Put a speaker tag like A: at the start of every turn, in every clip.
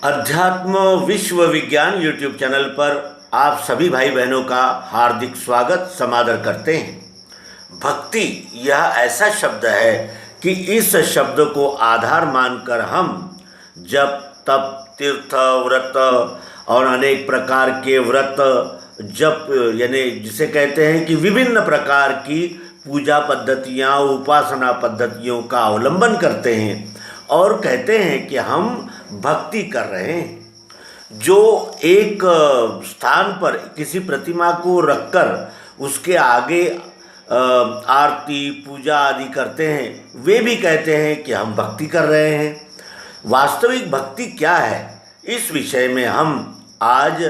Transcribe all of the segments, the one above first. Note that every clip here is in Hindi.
A: अध्यात्म विश्व विज्ञान यूट्यूब चैनल पर आप सभी भाई बहनों का हार्दिक स्वागत समादर करते हैं। भक्ति यह ऐसा शब्द है कि इस शब्द को आधार मानकर हम जप तप तीर्थ व्रत और अनेक प्रकार के व्रत जप यानी जिसे कहते हैं कि विभिन्न प्रकार की पूजा पद्धतियाँ उपासना पद्धतियों का अवलंबन करते हैं और कहते हैं कि हम भक्ति कर रहे हैं। जो एक स्थान पर किसी प्रतिमा को रखकर उसके आगे आरती पूजा आदि करते हैं, वे भी कहते हैं कि हम भक्ति कर रहे हैं। वास्तविक भक्ति क्या है, इस विषय में हम आज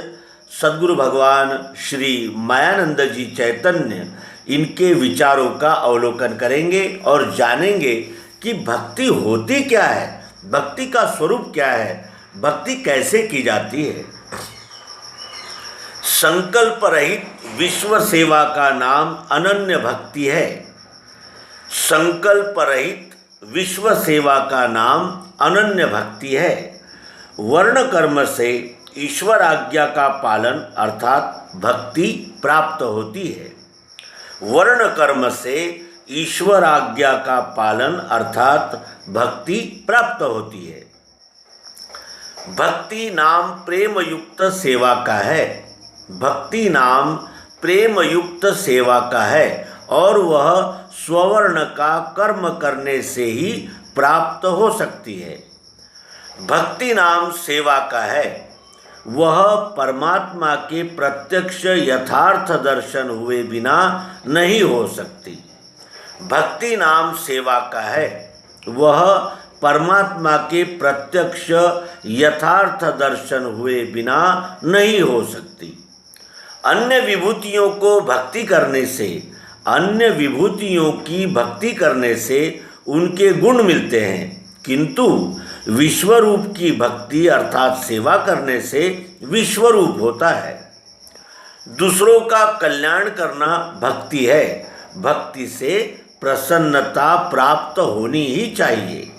A: सद्गुरु भगवान श्री मायानंद जी चैतन्य इनके विचारों का अवलोकन करेंगे और जानेंगे कि भक्ति होती क्या है, भक्ति का स्वरूप क्या है, भक्ति कैसे की जाती है। संकल्प रहित विश्व सेवा का नाम अनन्य भक्ति है। संकल्प रहित विश्व सेवा का नाम अनन्य भक्ति है। वर्ण कर्म से ईश्वर आज्ञा का पालन अर्थात भक्ति प्राप्त होती है। वर्ण कर्म से ईश्वर आज्ञा का पालन अर्थात भक्ति प्राप्त होती है। भक्ति नाम प्रेम युक्त सेवा का है। भक्ति नाम प्रेम युक्त सेवा का है और वह स्ववर्ण का कर्म करने से ही प्राप्त हो सकती है। भक्ति नाम सेवा का है, वह परमात्मा के प्रत्यक्ष यथार्थ दर्शन हुए बिना नहीं हो सकती। भक्ति नाम सेवा का है, वह परमात्मा के प्रत्यक्ष यथार्थ दर्शन हुए बिना नहीं हो सकती। अन्य विभूतियों को भक्ति करने से, अन्य विभूतियों की भक्ति करने से उनके गुण मिलते हैं, किंतु विश्वरूप की भक्ति अर्थात सेवा करने से विश्वरूप होता है। दूसरों का कल्याण करना भक्ति है। भक्ति से प्रसन्नता प्राप्त होनी ही चाहिए।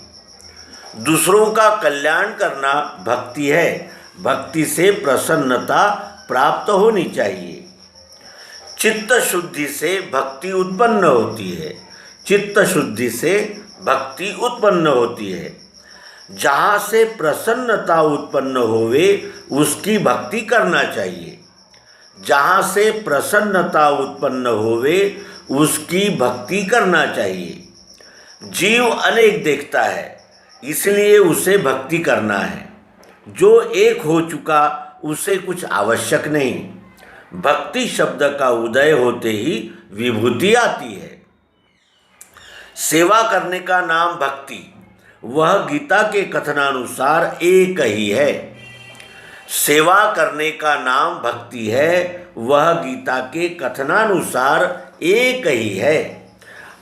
A: दूसरों का कल्याण करना भक्ति है। भक्ति से प्रसन्नता प्राप्त होनी चाहिए। चित्त शुद्धि से भक्ति उत्पन्न होती है। चित्त शुद्धि से भक्ति उत्पन्न होती है। जहाँ से प्रसन्नता उत्पन्न होवे उसकी भक्ति करना चाहिए। जहाँ से प्रसन्नता उत्पन्न होवे उसकी भक्ति करना चाहिए। जीव अनेक देखता है, इसलिए उसे भक्ति करना है। जो एक हो चुका उसे कुछ आवश्यक नहीं। भक्ति शब्द का उदय होते ही विभूति आती है। सेवा करने का नाम भक्ति, वह गीता के कथनानुसार एक ही है। सेवा करने का नाम भक्ति है, वह गीता के कथनानुसार एक ही है।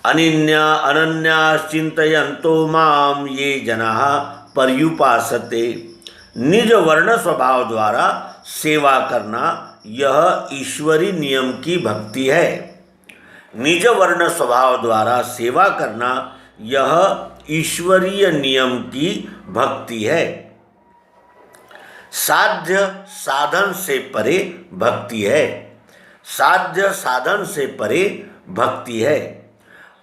A: अनन्या अनन्या चिंतयन्तो माम ये जनाः पर्युपासते। निज वर्ण स्वभाव द्वारा सेवा करना यह ईश्वरी नियम की भक्ति है। निज वर्ण स्वभाव द्वारा सेवा करना यह ईश्वरीय नियम की भक्ति है। साध्य साधन से परे भक्ति है। साध्य साधन से परे भक्ति है।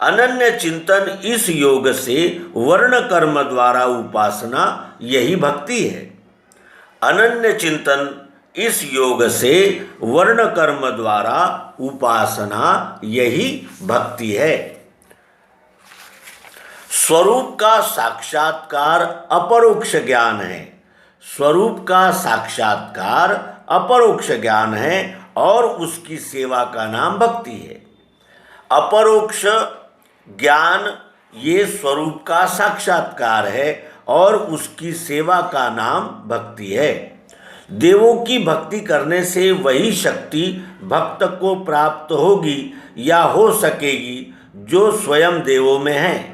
A: अनन्य चिंतन इस योग से वर्ण कर्म द्वारा उपासना यही भक्ति है। अनन्य चिंतन इस योग से वर्ण कर्म द्वारा उपासना यही भक्ति है। स्वरूप का साक्षात्कार अपरोक्ष ज्ञान है। स्वरूप का साक्षात्कार अपरोक्ष ज्ञान है और उसकी सेवा का नाम भक्ति है। अपरोक्ष ज्ञान ये स्वरूप का साक्षात्कार है और उसकी सेवा का नाम भक्ति है। देवों की भक्ति करने से वही शक्ति भक्त को प्राप्त होगी या हो सकेगी जो स्वयं देवों में है।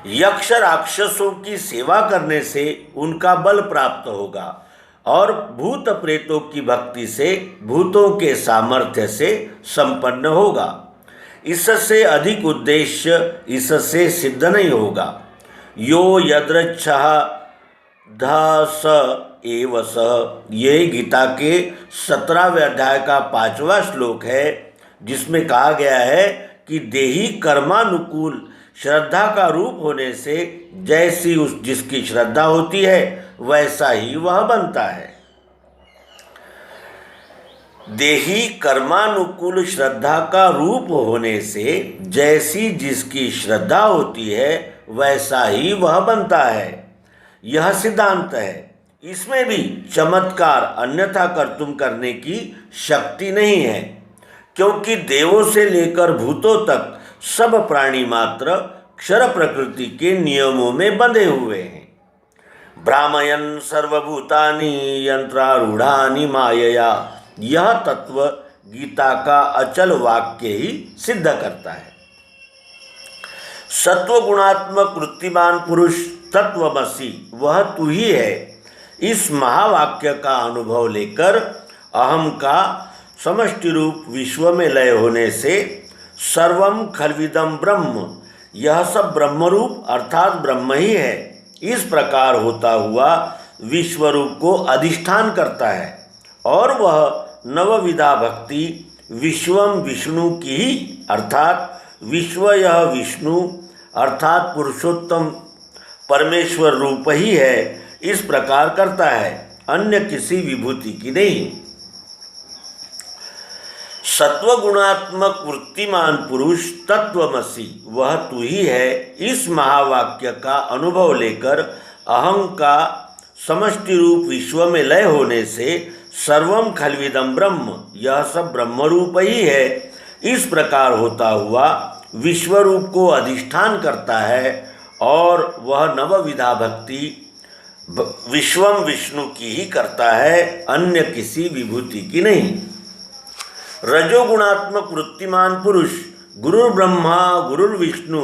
A: यक्ष राक्षसों की सेवा करने से उनका बल प्राप्त होगा और भूत प्रेतों की भक्ति से भूतों के सामर्थ्य से संपन्न होगा। इससे अधिक उद्देश्य इससे सिद्ध नहीं होगा। यो यदृच्छः ध स एव स, ये गीता के 17वें अध्याय का 5वां श्लोक है, जिसमें कहा गया है कि देही कर्मानुकूल श्रद्धा का रूप होने से जैसी उस जिसकी श्रद्धा होती है वैसा ही वह बनता है। देही कर्मानुकूल श्रद्धा का रूप होने से जैसी जिसकी श्रद्धा होती है वैसा ही वह बनता है, यह सिद्धांत है। इसमें भी चमत्कार अन्यथा कर्तुम करने की शक्ति नहीं है, क्योंकि देवों से लेकर भूतों तक सब प्राणी मात्र क्षर प्रकृति के नियमों में बंधे हुए हैं। भ्रामयन् सर्वभूतानि यंत्रारूढ़ानि मायया, यह तत्व गीता का अचल वाक्य ही सिद्ध करता है। सत्व गुणात्मक वृत्तिमान पुरुष तत्वमसि, वह तू ही है। इस महावाक्य का अनुभव लेकर अहम का समष्टि रूप विश्व में लय होने से सर्वम खल्विदम ब्रह्म, यह सब ब्रह्मरूप अर्थात ब्रह्म ही है, इस प्रकार होता हुआ विश्वरूप को अधिष्ठान करता है। और वह नवविधा भक्ति विश्वम विष्णु की ही अर्थात विश्व यह विष्णु अर्थात पुरुषोत्तम परमेश्वर रूप ही है, इस प्रकार करता है, अन्य किसी विभूति की नहीं। सत्वगुणात्मक वृत्तिमान पुरुष तत्वमसि, वह तू ही है। इस महावाक्य का अनुभव लेकर अहं का समष्टि रूप विश्व में लय होने से सर्वम खल्विदम ब्रह्म, यह सब ब्रह्मरूप ही है, इस प्रकार होता हुआ विश्वरूप को अधिष्ठान करता है। और वह नवविधा भक्ति विश्वम विष्णु की ही करता है, अन्य किसी विभूति की नहीं। रजोगुणात्मक वृत्तिमान पुरुष गुरु ब्रह्मा गुरु विष्णु,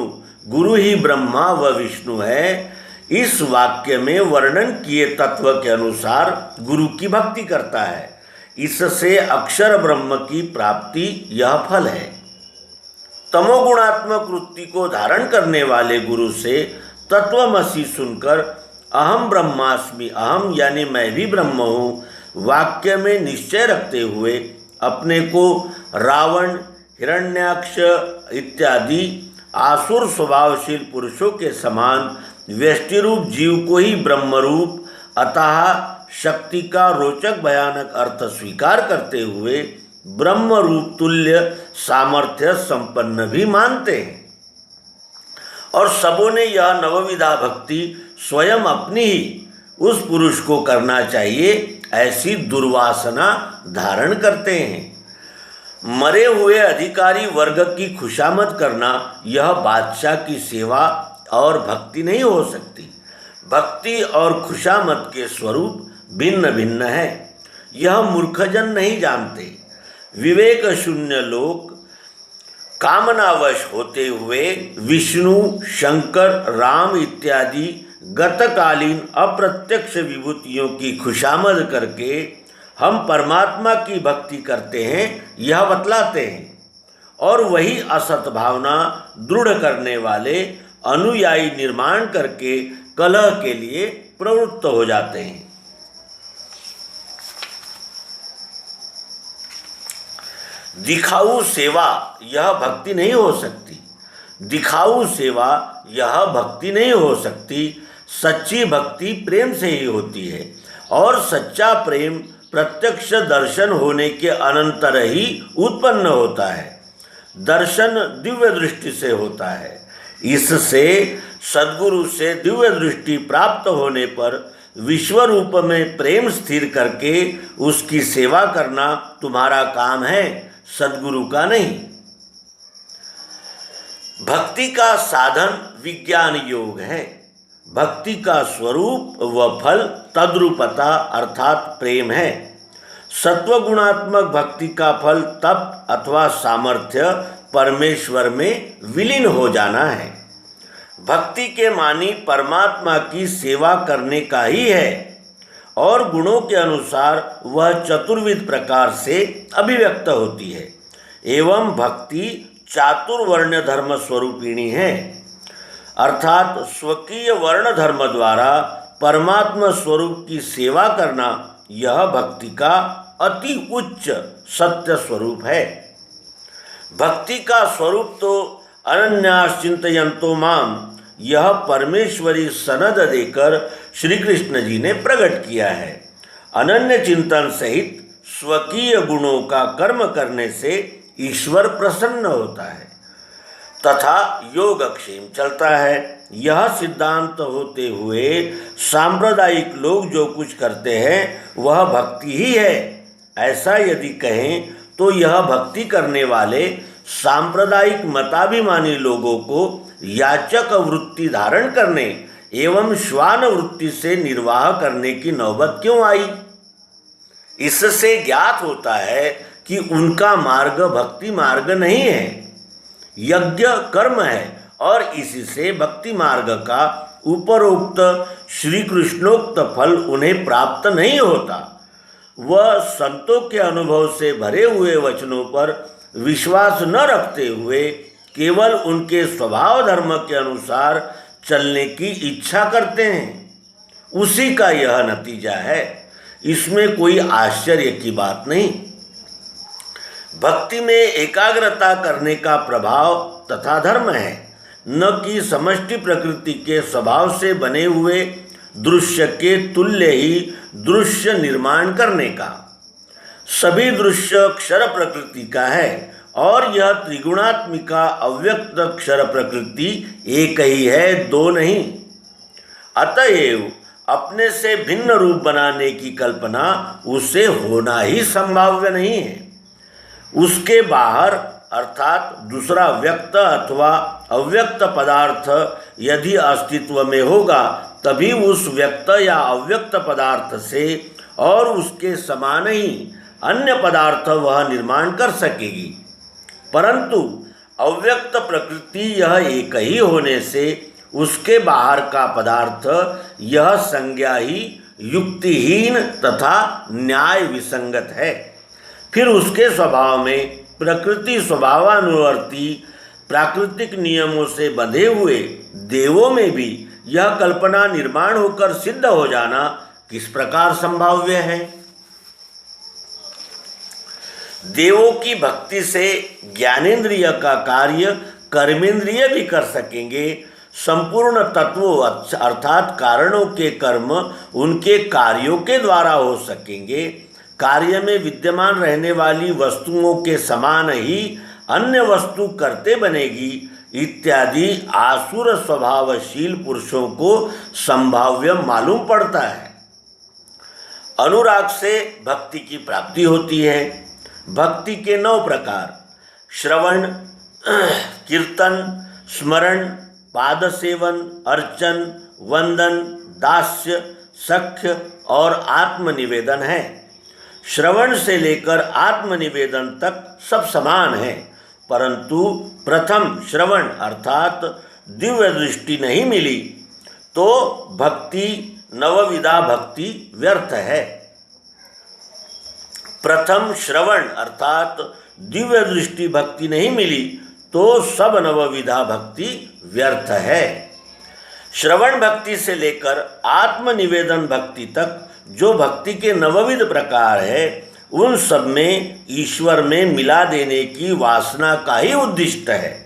A: गुरु ही ब्रह्मा व विष्णु है, इस वाक्य में वर्णन किए तत्व के अनुसार गुरु की भक्ति करता है। इससे अक्षर ब्रह्म की प्राप्ति यह फल है। तमोगुणात्मक वृत्ति को धारण करने वाले गुरु से तत्वमसि सुनकर अहम ब्रह्मास्मि, अहम यानी मैं भी ब्रह्म हूँ, वाक्य में निश्चय रखते हुए अपने को रावण हिरण्याक्ष इत्यादि आसुर स्वभावशील पुरुषों के समान व्यष्टिरूप जीव को ही ब्रह्मरूप अतः शक्ति का रोचक भयानक अर्थ स्वीकार करते हुए ब्रह्मरूप तुल्य सामर्थ्य संपन्न भी मानते हैं। और सबों ने यह नवविधा भक्ति स्वयं अपनी ही उस पुरुष को करना चाहिए, ऐसी दुर्वासना धारण करते हैं। मरे हुए अधिकारी वर्ग की खुशामद करना यह बादशाह की सेवा और भक्ति नहीं हो सकती। भक्ति और खुशामद के स्वरूप भिन्न भिन्न है, यह मूर्खजन नहीं जानते। विवेक शून्य लोग कामनावश होते हुए विष्णु शंकर राम इत्यादि गतकालीन अप्रत्यक्ष विभूतियों की खुशामद करके हम परमात्मा की भक्ति करते हैं यह बतलाते हैं, और वही असत भावना दृढ़ करने वाले अनुयायी निर्माण करके कलह के लिए प्रवृत्त हो जाते हैं। दिखाऊ सेवा यह भक्ति नहीं हो सकती। दिखाऊ सेवा यह भक्ति नहीं हो सकती। सच्ची भक्ति प्रेम से ही होती है, और सच्चा प्रेम प्रत्यक्ष दर्शन होने के अनंतर ही उत्पन्न होता है। दर्शन दिव्य दृष्टि से होता है। इससे सद्गुरु से दिव्य दृष्टि प्राप्त होने पर विश्व रूप में प्रेम स्थिर करके उसकी सेवा करना तुम्हारा काम है, सद्गुरु का नहीं। भक्ति का साधन विज्ञान योग है। भक्ति का स्वरूप व फल तद्रूपता अर्थात प्रेम है। सत्वगुणात्मक भक्ति का फल तप अथवा सामर्थ्य परमेश्वर में विलीन हो जाना है। भक्ति के मानी परमात्मा की सेवा करने का ही है, और गुणों के अनुसार वह चतुर्विध प्रकार से अभिव्यक्त होती है। एवं भक्ति चातुर्वर्ण धर्म स्वरूपिणी है, अर्थात स्वकीय वर्ण धर्म द्वारा परमात्मा स्वरूप की सेवा करना, यह भक्ति का अति उच्च सत्य स्वरूप है। भक्ति का स्वरूप तो अनन्यास चिंतयन्तो माम, यह परमेश्वरी सनद देकर श्री कृष्ण जी ने प्रकट किया है। अनन्य चिंतन सहित स्वकीय गुणों का कर्म करने से ईश्वर प्रसन्न होता है तथा योगक्षेम चलता है। यह सिद्धांत होते हुए सांप्रदायिक लोग जो कुछ करते हैं वह भक्ति ही है, ऐसा यदि कहें तो यह भक्ति करने वाले सांप्रदायिक मताभिमानी लोगों को याचक वृत्ति धारण करने एवं श्वान वृत्ति से निर्वाह करने की नौबत क्यों आई? इससे ज्ञात होता है कि उनका मार्ग भक्ति मार्ग नहीं है, यज्ञ कर्म है और इसी से भक्ति मार्ग का उपरोक्त श्री कृष्णोक्त फल उन्हें प्राप्त नहीं होता। वह संतों के अनुभव से भरे हुए वचनों पर विश्वास न रखते हुए केवल उनके स्वभाव धर्म के अनुसार चलने की इच्छा करते हैं, उसी का यह नतीजा है। इसमें कोई आश्चर्य की बात नहीं। भक्ति में एकाग्रता करने का प्रभाव तथा धर्म है, न कि समष्टि प्रकृति के स्वभाव से बने हुए दृश्य के तुल्य ही दृश्य निर्माण करने का। सभी दृश्य क्षर प्रकृति का है और यह त्रिगुणात्मिका अव्यक्त क्षर प्रकृति एक ही है, दो नहीं। अतएव अपने से भिन्न रूप बनाने की कल्पना उसे होना ही संभाव्य नहीं है। उसके बाहर अर्थात दूसरा व्यक्त अथवा अव्यक्त पदार्थ यदि अस्तित्व में होगा तभी उस व्यक्त या अव्यक्त पदार्थ से और उसके समान ही अन्य पदार्थ वह निर्माण कर सकेगी। परंतु अव्यक्त प्रकृति यह एक ही होने से उसके बाहर का पदार्थ यह संज्ञा ही युक्तिहीन तथा न्याय विसंगत है। फिर उसके स्वभाव में प्रकृति स्वभावानुवर्ती प्राकृतिक नियमों से बंधे हुए देवों में भी यह कल्पना निर्माण होकर सिद्ध हो जाना किस प्रकार संभाव्य है? देवों की भक्ति से ज्ञानेंद्रिय का कार्य कर्मेंद्रिय भी कर सकेंगे। संपूर्ण तत्वों अर्थात कारणों के कर्म उनके कार्यों के द्वारा हो सकेंगे। कार्य में विद्यमान रहने वाली वस्तुओं के समान ही अन्य वस्तु करते बनेगी इत्यादि आसुर स्वभावशील पुरुषों को संभाव्य मालूम पड़ता है। अनुराग से भक्ति की प्राप्ति होती है। भक्ति के 9 प्रकार श्रवण, कीर्तन, स्मरण, पाद सेवन, अर्चन, वंदन, दास्य, सख्य और आत्मनिवेदन है। श्रवण से लेकर आत्मनिवेदन तक सब समान है, परंतु प्रथम श्रवण अर्थात दिव्य दृष्टि नहीं मिली तो भक्ति नवविधा भक्ति व्यर्थ है। प्रथम श्रवण अर्थात दिव्य दृष्टि भक्ति नहीं मिली तो सब नवविधा भक्ति व्यर्थ है। श्रवण भक्ति से लेकर आत्मनिवेदन भक्ति तक जो भक्ति के नवविध प्रकार है उन सब में ईश्वर में मिला देने की वासना का ही उद्दिष्ट है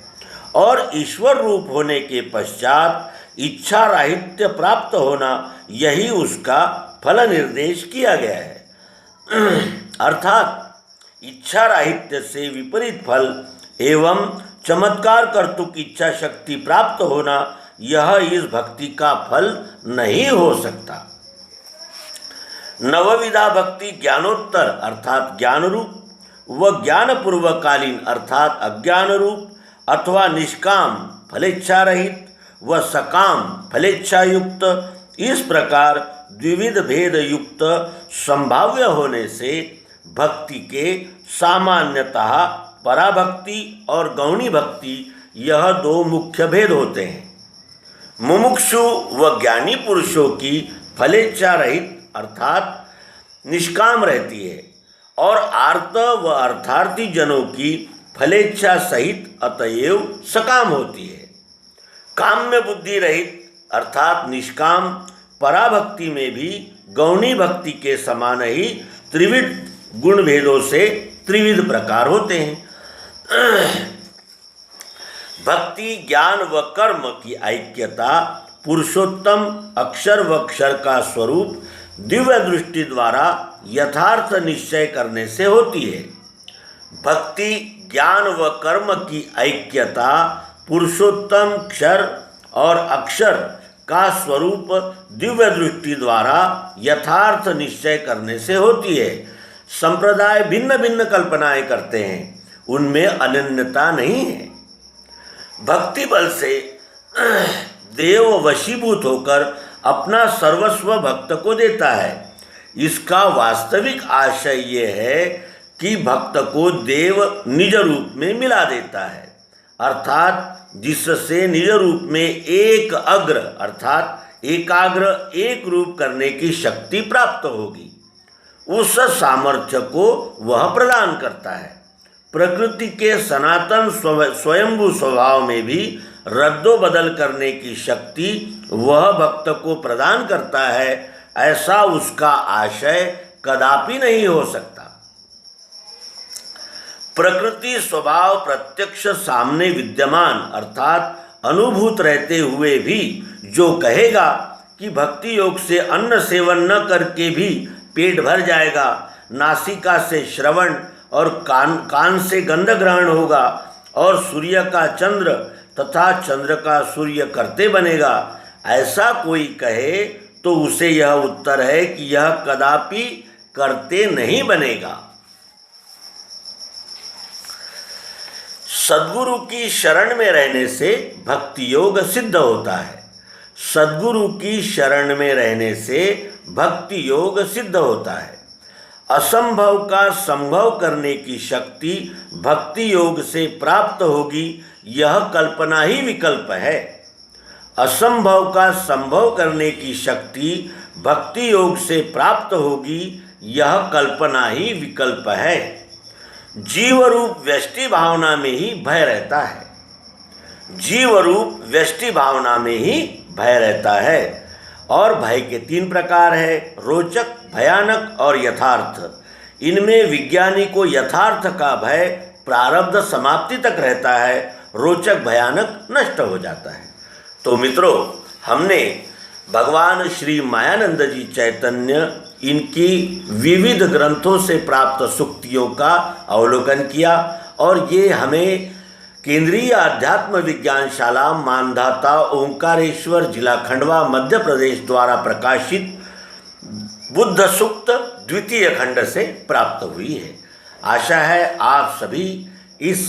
A: और ईश्वर रूप होने के पश्चात इच्छा राहित्य प्राप्त होना यही उसका फल निर्देश किया गया है। अर्थात इच्छा राहित्य से विपरीत फल एवं चमत्कार कर्तुक इच्छा शक्ति प्राप्त होना यह इस भक्ति का फल नहीं हो सकता। नवविधा भक्ति ज्ञानोत्तर अर्थात ज्ञान रूप व ज्ञान पूर्वकालीन अर्थात अज्ञान रूप अथवा निष्काम फलेच्छा रहित व सकाम फलेच्छा युक्त, इस प्रकार द्विविध भेद युक्त संभाव्य होने से भक्ति के सामान्यतः पराभक्ति और गौणी भक्ति यह 2 मुख्य भेद होते हैं। मुमुक्षु व ज्ञानी पुरुषों की फलेच्छा रहित अर्थात निष्काम रहती है और आर्त व अर्थार्थी जनों की फलेच्छा सहित अतएव सकाम होती है। काम्य बुद्धि रहित अर्थात निष्काम पराभक्ति में भी गौणी भक्ति के समान ही त्रिविध गुण भेदों से त्रिविध प्रकार होते हैं। भक्ति ज्ञान व कर्म की ऐक्यता पुरुषोत्तम अक्षर व क्षर का स्वरूप दिव्य दृष्टि द्वारा यथार्थ निश्चय करने से होती है। भक्ति ज्ञान व कर्म की ऐक्यता पुरुषोत्तम क्षर और अक्षर का स्वरूप दिव्य दृष्टि द्वारा यथार्थ निश्चय करने से होती है। संप्रदाय भिन्न भिन्न कल्पनाएं करते हैं, उनमें अनन्यता नहीं है। भक्ति बल से देव वशीभूत होकर अपना सर्वस्व भक्त को देता है। इसका वास्तविक आशय ये है कि भक्त को देव निज रूप में मिला देता है, अर्थात जिससे निज रूप में एक अग्र अर्थात एकाग्र एक रूप करने की शक्ति प्राप्त होगी। उस सामर्थ्य को वह प्रदान करता है। प्रकृति के सनातन स्वयंभू स्वभाव में भी रद्दो बदल करने की शक्ति वह भक्त को प्रदान करता है, ऐसा उसका आशय कदापि नहीं हो सकता। प्रकृति स्वभाव प्रत्यक्ष सामने विद्यमान अर्थात अनुभूत रहते हुए भी जो कहेगा कि भक्ति योग से अन्न सेवन न करके भी पेट भर जाएगा, नासिका से श्रवण और कान से गंध ग्रहण होगा और सूर्य का चंद्र तथा चंद्र का सूर्य करते बनेगा, ऐसा कोई कहे तो उसे यह उत्तर है कि यह कदापि करते नहीं बनेगा। सद्गुरु की शरण में रहने से भक्ति योग सिद्ध होता है। सद्गुरु की शरण में रहने से भक्ति योग सिद्ध होता है। असंभव का संभव करने की शक्ति भक्ति योग से प्राप्त होगी, यह कल्पना ही विकल्प है। असंभव का संभव करने की शक्ति भक्ति योग से प्राप्त होगी, यह कल्पना ही विकल्प है। जीव रूप व्यष्टि भावना में ही भय रहता है। जीव रूप व्यष्टि भावना में ही भय रहता है और भय के 3 प्रकार है, रोचक, भयानक और यथार्थ। इनमें विज्ञानी को यथार्थ का भय प्रारब्ध समाप्ति तक रहता है, रोचक भयानक नष्ट हो जाता है। तो मित्रों, हमने भगवान श्री मायानंद जी चैतन्य इनकी विविध ग्रंथों से प्राप्त सुक्तियों का अवलोकन किया और ये हमें केंद्रीय अध्यात्म विज्ञानशाला मानधाता ओंकारेश्वर जिला खंडवा मध्य प्रदेश द्वारा प्रकाशित बुद्ध सूक्त द्वितीय खंड से प्राप्त हुई है। आशा है आप सभी इस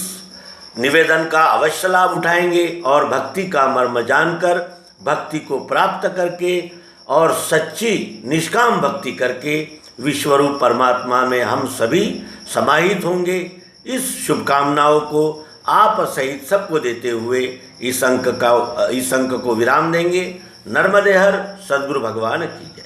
A: निवेदन का अवश्य लाभ उठाएंगे और भक्ति का मर्म जानकर भक्ति को प्राप्त करके और सच्ची निष्काम भक्ति करके विश्वरूप परमात्मा में हम सभी समाहित होंगे। इस शुभकामनाओं को आप सहित सबको देते हुए इस अंक को विराम देंगे। नर्मदे हर सद्गुरु भगवान की जय।